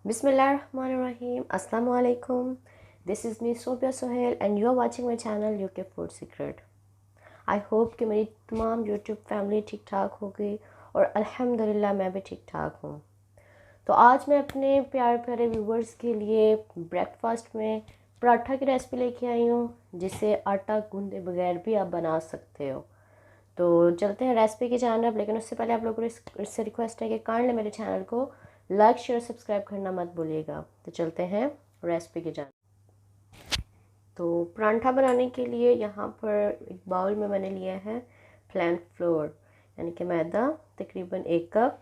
Bismillahirrahmanirrahim. Assalamu alaikum. This is me Sophia Sohail and you are watching my channel UK Food Secret. I hope कि मेरी तमाम YouTube family ठीक ठाक हो गई और अल्हम्दुलिल्लाह मैं भी ठीक ठाक हूँ। तो आज मैं अपने प्यारे प्यारे व्यूवर्स के लिए ब्रेकफास्ट में पराठा की रेसिपी लेके आई हूँ, जिसे आटा गूंदे बगैर भी आप बना सकते हो। तो चलते हैं रेसिपी की जानब, लेकिन उससे पहले आप लोगों को इससे रिक्वेस्ट है कि काइंडली मेरे चैनल को लाइक शेयर सब्सक्राइब करना मत भूलिएगा। तो चलते हैं रेसिपी की जानब। तो पराठा बनाने के लिए यहाँ पर एक बाउल में मैंने लिया है प्लेन फ्लोर यानी कि मैदा, तकरीबन 1 कप,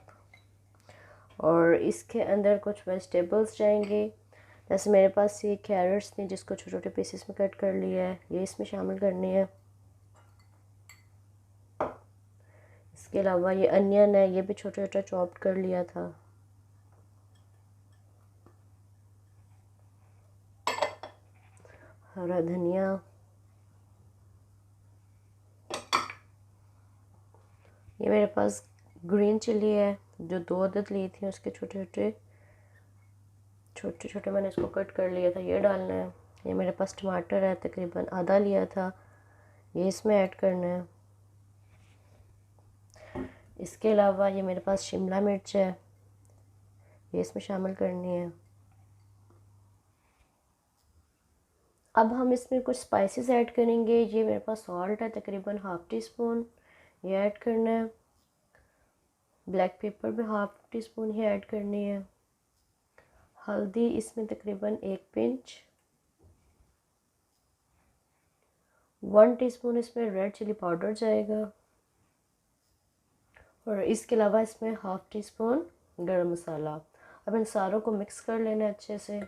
और इसके अंदर कुछ वेजिटेबल्स जाएंगे। जैसे मेरे पास ये कैरेट्स थी जिसको छोटे छोटे पीसेस में कट कर लिया है, ये इसमें शामिल करनी है। इसके अलावा ये अनियन है, ये भी छोटा छोटा चॉप कर लिया था। हरा धनिया, ये मेरे पास ग्रीन चिली है जो 2 अदद ली थी, उसके छोटे छोटे मैंने इसको कट कर लिया था, ये डालना है। ये मेरे पास टमाटर है, तकरीबन आधा लिया था, ये इसमें ऐड करना है। इसके अलावा ये मेरे पास शिमला मिर्च है, ये इसमें शामिल करनी है। अब हम इसमें कुछ स्पाइसेस ऐड करेंगे। ये मेरे पास सॉल्ट है, तकरीबन ½ टी स्पून, ये ऐड करना है। ब्लैक पेपर भी ½ टी स्पून ही ऐड करनी है। हल्दी इसमें तकरीबन 1 पिंच। 1 टीस्पून इसमें रेड चिली पाउडर जाएगा, और इसके अलावा इसमें ½ टी स्पून गरम मसाला। अब इन सारों को मिक्स कर लेना है अच्छे से।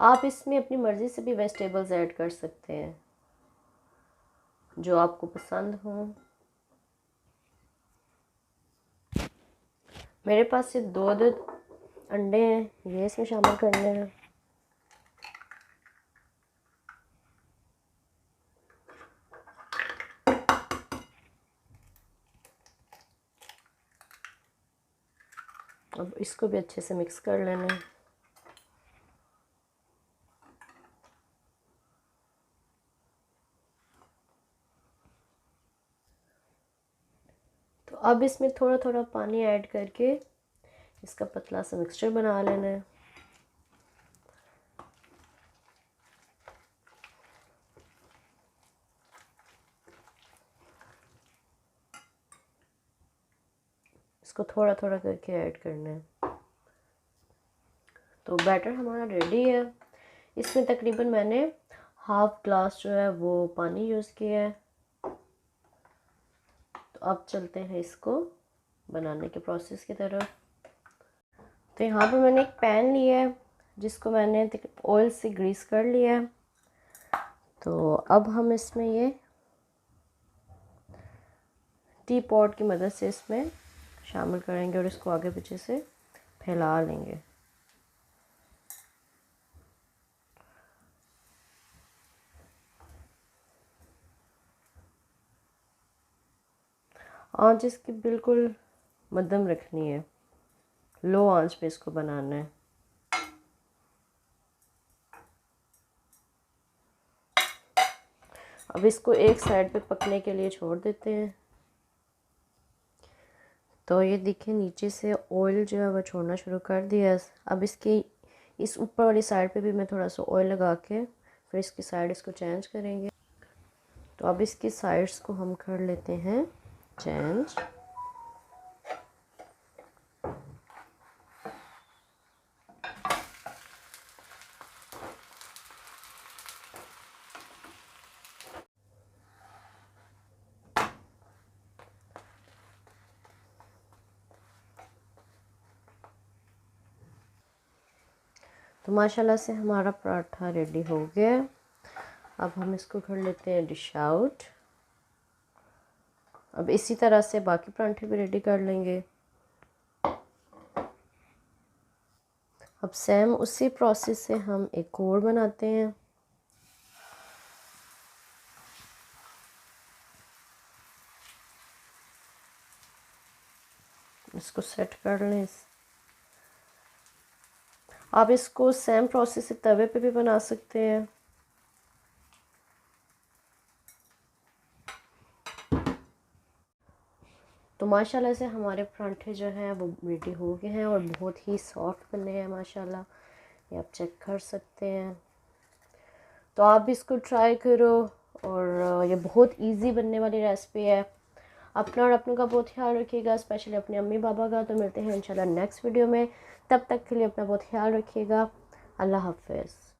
आप इसमें अपनी मर्ज़ी से भी वेजिटेबल्स ऐड कर सकते हैं जो आपको पसंद हो। मेरे पास ये 2 अदद अंडे हैं, ये इसमें शामिल करने हैं। अब इसको भी अच्छे से मिक्स कर लेना है। तो अब इसमें थोड़ा थोड़ा पानी ऐड करके इसका पतला सा मिक्सचर बना लेना है। इसको थोड़ा थोड़ा करके ऐड करना है। तो बैटर हमारा रेडी है। इसमें तकरीबन मैंने ½ ग्लास जो है वो पानी यूज़ किया है। तो अब चलते हैं इसको बनाने के प्रोसेस की तरफ। तो यहाँ पर मैंने एक पैन लिया है जिसको मैंने ऑयल से ग्रीस कर लिया है। तो अब हम इसमें ये टी पॉट की मदद से इसमें शामिल करेंगे और इसको आगे पीछे से फैला लेंगे। आंच इसकी बिल्कुल मध्यम रखनी है, लो आंच पे इसको बनाना है। अब इसको एक साइड पे पकने के लिए छोड़ देते हैं। तो ये देखिए नीचे से ऑयल जो है वो छोड़ना शुरू कर दिया। अब इसकी इस ऊपर वाली साइड पे भी मैं थोड़ा सा ऑयल लगा के फिर इसकी साइड इसको चेंज करेंगे। तो अब इसकी साइड्स को हम कर लेते हैं चेंज। तो माशाल्लाह से हमारा पराठा रेडी हो गया। अब हम इसको कर लेते हैं डिश आउट। अब इसी तरह से बाकी पराठे भी रेडी कर लेंगे। अब सेम उसी प्रोसेस से हम एक और बनाते हैं। इसको सेट कर लें। आप इसको सेम प्रोसेस से तवे पे भी बना सकते हैं। तो माशाल्लाह से हमारे परांठे जो हैं वो रेडी हो गए हैं और बहुत ही सॉफ्ट बने हैं माशाल्लाह, ये आप चेक कर सकते हैं। तो आप भी इसको ट्राई करो और ये बहुत इजी बनने वाली रेसिपी है। अपना और अपनों का बहुत ख्याल रखिएगा, स्पेशली अपने अम्मी पापा का। तो मिलते हैं इंशाल्लाह नेक्स्ट वीडियो में, तब तक के लिए अपना बहुत ख्याल रखिएगा। अल्लाह हाफ़िज़।